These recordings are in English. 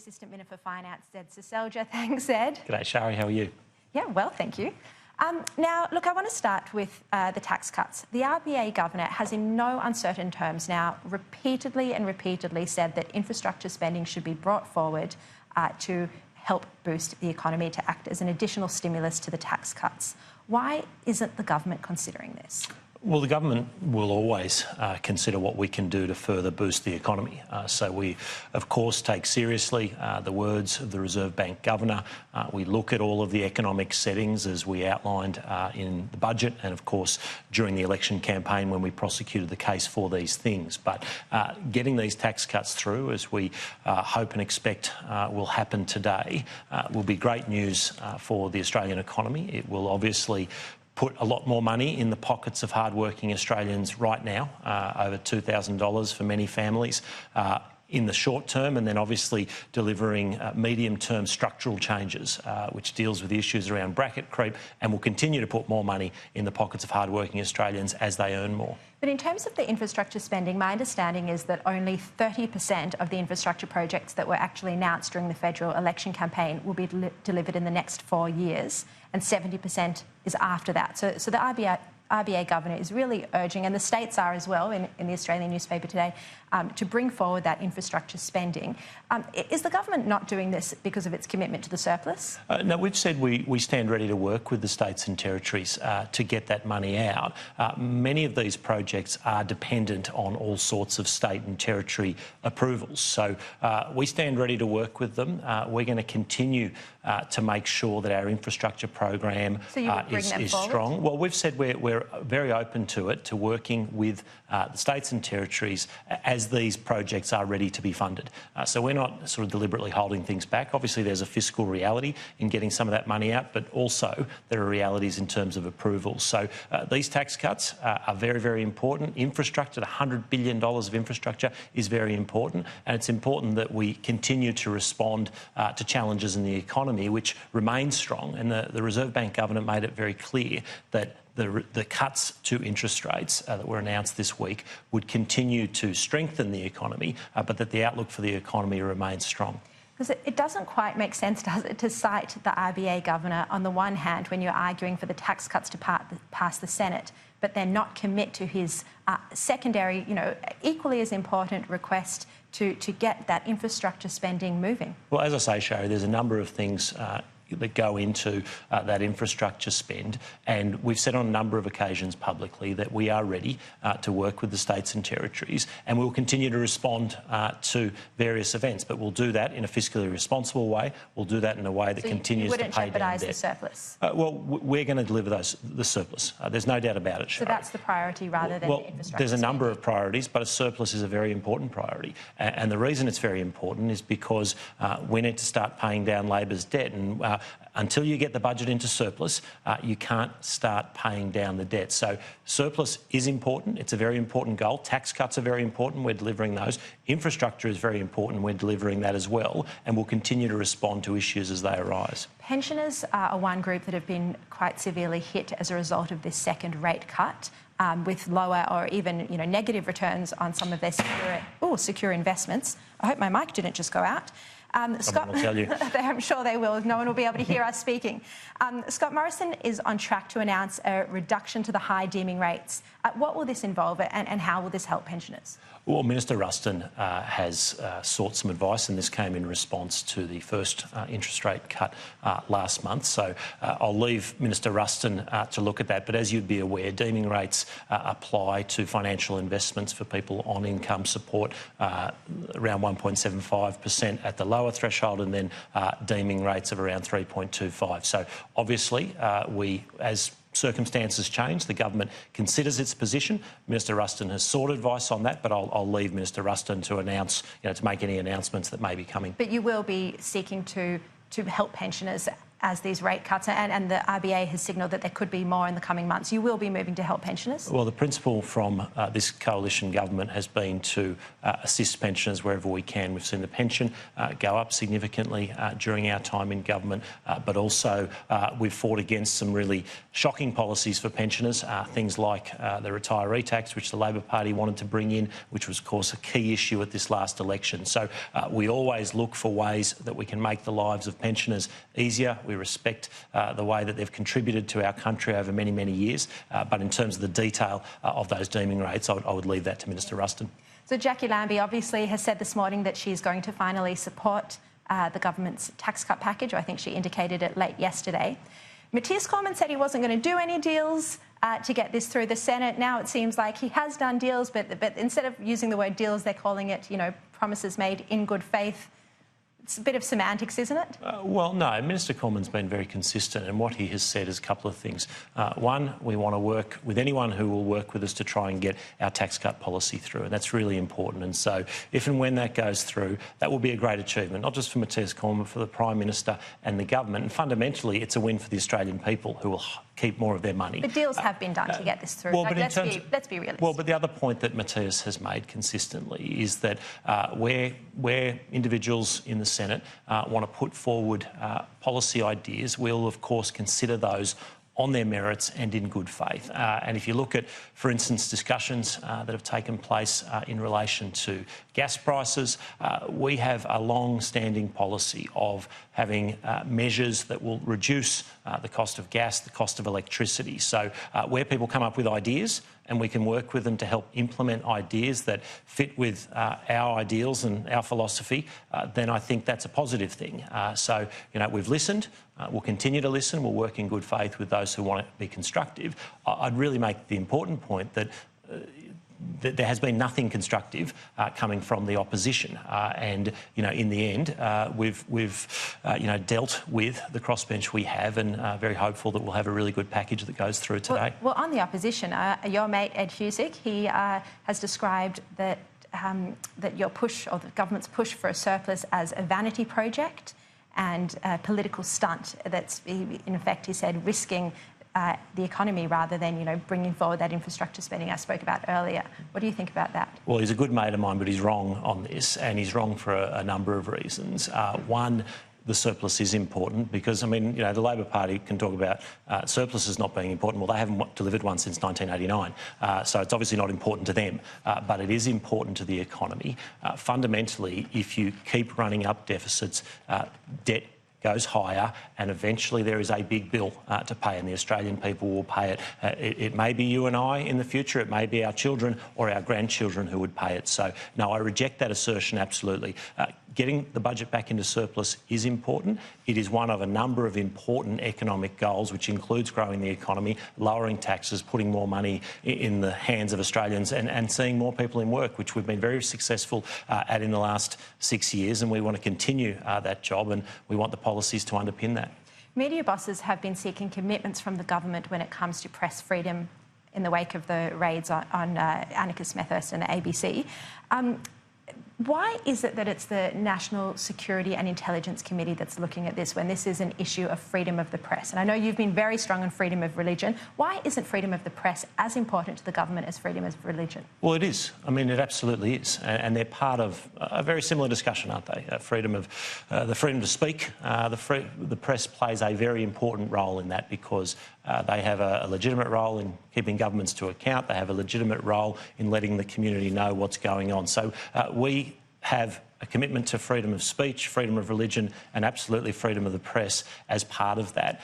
Assistant Minister for Finance, Zed Seselja. Thanks, Zed. G'day, Shari. How are you? Yeah, well, thank you. Now, look, I want to start with the tax cuts. The RBA Governor has in no uncertain terms now repeatedly said that infrastructure spending should be brought forward to help boost the economy, to act as an additional stimulus to the tax cuts. Why isn't the government considering this? Well, the government will always consider what we can do to further boost the economy. So we, of course, take seriously the words of the Reserve Bank Governor. We look at all of the economic settings as we outlined in the budget and, of course, during the election campaign when we prosecuted the case for these things. But getting these tax cuts through, as we hope and expect will happen today, will be great news for the Australian economy. It will obviously put a lot more money in the pockets of hard-working Australians right now, over $2,000 for many families in the short term, and then obviously delivering medium-term structural changes, which deals with the issues around bracket creep, and will continue to put more money in the pockets of hard-working Australians as they earn more. But in terms of the infrastructure spending, my understanding is that only 30% of the infrastructure projects that were actually announced during the federal election campaign will be delivered in the next 4 years, and 70% is after that. So the RBA Governor is really urging, and the states are as well in the Australian newspaper today, to bring forward that infrastructure spending. Is the government not doing this because of its commitment to the surplus? No, we've said we stand ready to work with the states and territories to get that money out. Many of these projects are dependent on all sorts of state and territory approvals. So we stand ready to work with them. We're going to continue to make sure that our infrastructure program is strong. Well, we've said we're very open to it, to working with the states and territories as these projects are ready to be funded. So we're not sort of deliberately holding things back. Obviously, there's a fiscal reality in getting some of that money out, but also there are realities in terms of approvals. So these tax cuts are very, very important. Infrastructure, $100 billion of infrastructure is very important, and it's important that we continue to respond to challenges in the economy, which remains strong. And the Reserve Bank Governor made it very clear that the cuts to interest rates that were announced this week would continue to strengthen the economy, but that the outlook for the economy remains strong. Because it doesn't quite make sense, does it, to cite the RBA Governor on the one hand when you're arguing for the tax cuts to pass the Senate, but then not commit to his secondary, equally as important request to get that infrastructure spending moving? Well, as I say, Shari, there's a number of things that go into that infrastructure spend, and we've said on a number of occasions publicly that we are ready to work with the states and territories, and we'll continue to respond to various events, but we'll do that in a fiscally responsible way. We'll do that in a way that continues to pay down debt. So you wouldn't jeopardise the surplus? Well, we're going to deliver the surplus. There's no doubt about it, Shari. So that's the priority rather than the infrastructure there's a number of priorities, but a surplus is a very important priority, and the reason it's very important is because we need to start paying down Labor's debt, and until you get the budget into surplus, you can't start paying down the debt. So surplus is important. It's a very important goal. Tax cuts are very important. We're delivering those. Infrastructure is very important. We're delivering that as well, and we'll continue to respond to issues as they arise. Pensioners are one group that have been quite severely hit as a result of this second rate cut, with lower or even negative returns on some of their secure investments. I hope my mic didn't just go out. Scott, will tell you. I'm sure they will. No one will be able to hear us speaking. Scott Morrison is on track to announce a reduction to the high deeming rates. What will this involve, and how will this help pensioners? Well, Minister Ruston has sought some advice, and this came in response to the first interest rate cut last month. So I'll leave Minister Ruston to look at that. But as you'd be aware, deeming rates apply to financial investments for people on income support, around 1.75% at the lower threshold, and then deeming rates of around 3.25%. So obviously, as circumstances change, the government considers its position. Minister Ruston has sought advice on that, but I'll leave Minister Ruston to announce, to make any announcements that may be coming. But you will be seeking to help pensioners as these rate cuts, and the RBA has signalled that there could be more in the coming months. You will be moving to help pensioners? Well, the principle from this coalition government has been to assist pensioners wherever we can. We've seen the pension go up significantly during our time in government, but also we've fought against some really shocking policies for pensioners, things like the retiree tax, which the Labor Party wanted to bring in, which was, of course, a key issue at this last election. So we always look for ways that we can make the lives of pensioners easier. We respect the way that they've contributed to our country over many, many years. But in terms of the detail of those deeming rates, I would leave that to Minister Ruston. So Jackie Lambie obviously has said this morning that she's going to finally support the government's tax cut package. I think she indicated it late yesterday. Matthias Cormann said he wasn't going to do any deals to get this through the Senate. Now it seems like he has done deals, but instead of using the word deals, they're calling it, promises made in good faith. It's a bit of semantics, isn't it? Well, no. Minister Cormann's been very consistent, and what he has said is a couple of things. One, we want to work with anyone who will work with us to try and get our tax cut policy through, and that's really important. And so if and when that goes through, that will be a great achievement, not just for Matthias Cormann, but for the Prime Minister and the government. And fundamentally, it's a win for the Australian people who will keep more of their money. But deals have been done to get this through. Well, let's be realistic. Well, but the other point that Matthias has made consistently is that where individuals in the Senate want to put forward policy ideas, we'll of course consider those on their merits and in good faith. And if you look at, for instance, discussions that have taken place in relation to gas prices, we have a long-standing policy of having measures that will reduce the cost of gas, the cost of electricity. So where people come up with ideas and we can work with them to help implement ideas that fit with our ideals and our philosophy, then I think that's a positive thing. So, we've listened. We'll continue to listen. We'll work in good faith with those who want to be constructive. I'd really make the important point that there has been nothing constructive coming from the opposition, and in the end, we've dealt with the crossbench we have, and very hopeful that we'll have a really good package that goes through today. Well, on the opposition, your mate Ed Husic, he has described that your push, or the government's push for a surplus, as a vanity project and a political stunt that's, in effect, he said, risking the economy rather than, bringing forward that infrastructure spending I spoke about earlier. What do you think about that? Well, he's a good mate of mine, but he's wrong on this, and he's wrong for a number of reasons. One, the surplus is important because, the Labor Party can talk about surpluses not being important. Well, they haven't delivered one since 1989, so it's obviously not important to them, but it is important to the economy. Fundamentally, if you keep running up deficits, debt goes higher, and eventually there is a big bill to pay, and the Australian people will pay it. It may be you and I in the future, it may be our children or our grandchildren who would pay it. So, no, I reject that assertion absolutely. Getting the budget back into surplus is important. It is one of a number of important economic goals, which includes growing the economy, lowering taxes, putting more money in the hands of Australians, and seeing more people in work, which we've been very successful at in the last 6 years, and we want to continue that job, and we want the policies to underpin that. Media bosses have been seeking commitments from the government when it comes to press freedom in the wake of the raids on Annika Smethurst and the ABC. Why is it that it's the National Security and Intelligence Committee that's looking at this when this is an issue of freedom of the press? And I know you've been very strong on freedom of religion. Why isn't freedom of the press as important to the government as freedom of religion? Well, it is. It absolutely is. And they're part of a very similar discussion, aren't they? The freedom to speak. The press plays a very important role in that because they have a legitimate role in keeping governments to account. They have a legitimate role in letting the community know what's going on. So we have a commitment to freedom of speech, freedom of religion, and absolutely freedom of the press as part of that.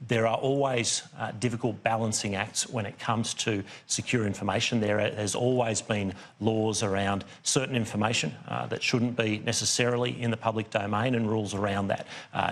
There are always difficult balancing acts when it comes to secure information. There has always been laws around certain information that shouldn't be necessarily in the public domain, and rules around that.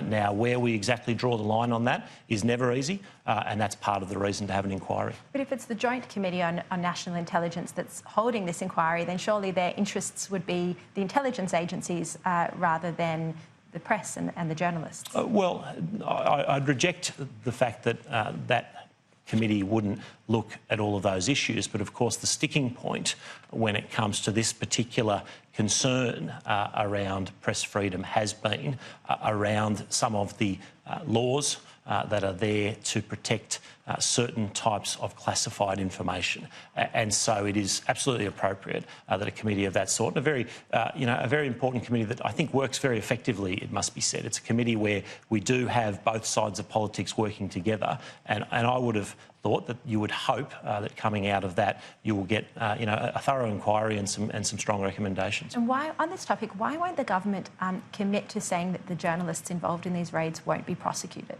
Now, where we exactly draw the line on that is never easy, and that's part of the reason to have an inquiry. But if it's the Joint Committee on National Intelligence that's holding this inquiry, then surely their interests would be the intelligence agencies rather than the press and the journalists. Well, I'd reject the fact that that committee wouldn't look at all of those issues. But of course, the sticking point when it comes to this particular concern around press freedom has been around some of the laws that are there to protect certain types of classified information, and so it is absolutely appropriate that a committee of that sort, and a very important committee that I think works very effectively, it must be said. It's a committee where we do have both sides of politics working together, and I would have thought that you would hope that coming out of that you will get a thorough inquiry and some strong recommendations. And why, on this topic, why won't the government commit to saying that the journalists involved in these raids won't be prosecuted?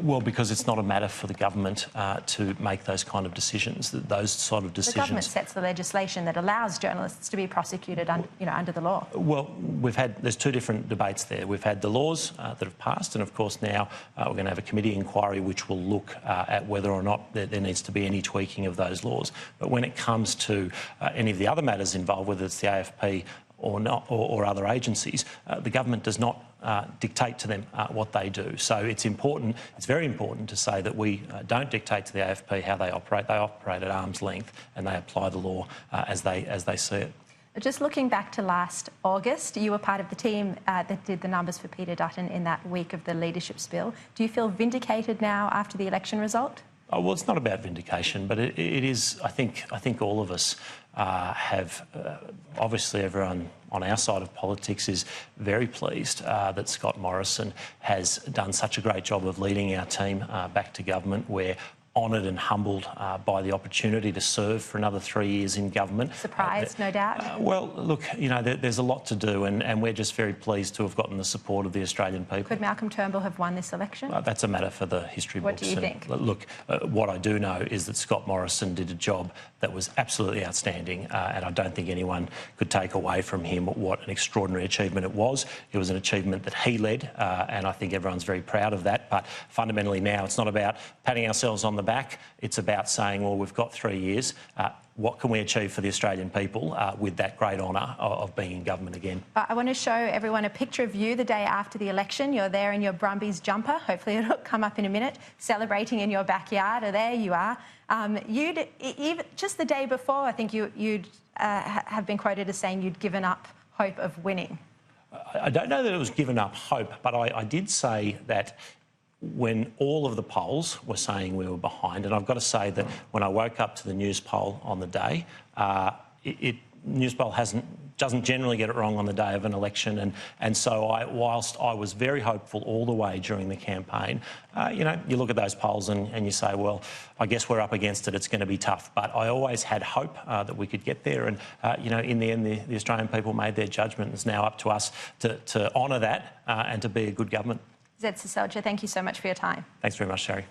Well, because it's not a matter for the government to make those kind of decisions. Those sort of decisions. The government sets the legislation that allows journalists to be prosecuted under the law. Well, there's two different debates there. We've had the laws that have passed, and of course now we're going to have a committee inquiry which will look at whether or not there needs to be any tweaking of those laws. But when it comes to any of the other matters involved, whether it's the AFP or not, or other agencies, the government does not dictate to them what they do. So it's very important to say that we don't dictate to the AFP how they operate. They operate at arm's length and they apply the law as they see it. Just looking back to last August, you were part of the team that did the numbers for Peter Dutton in that week of the leadership spill. Do you feel vindicated now after the election result? Oh, well, it's not about vindication, but it is. I think all of us have. Obviously, everyone on our side of politics is very pleased that Scott Morrison has done such a great job of leading our team back to government. We're honoured and humbled by the opportunity to serve for another 3 years in government. Surprised, no doubt? Well, look, there's a lot to do and we're just very pleased to have gotten the support of the Australian people. Could Malcolm Turnbull have won this election? That's a matter for the history books. What do you think? Look, what I do know is that Scott Morrison did a job that was absolutely outstanding and I don't think anyone could take away from him what an extraordinary achievement it was. It was an achievement that he led and I think everyone's very proud of that. But fundamentally now it's not about patting ourselves on the back. It's about saying, well, we've got 3 years. What can we achieve for the Australian people with that great honour of being in government again? I want to show everyone a picture of you the day after the election. You're there in your Brumbies jumper. Hopefully it'll come up in a minute. Celebrating in your backyard. There you are. Even just the day before, I think you'd have been quoted as saying you'd given up hope of winning. I don't know that it was given up hope, but I did say that when all of the polls were saying we were behind, and I've got to say that when I woke up to the news poll on the day, news poll doesn't generally get it wrong on the day of an election, and so whilst I was very hopeful all the way during the campaign, you look at those polls and you say, well, I guess we're up against it, it's going to be tough. But I always had hope that we could get there, and in the end the Australian people made their judgment. It's now up to us to honour that and to be a good government. Zed Seselja, thank you so much for your time. Thanks very much, Sherry.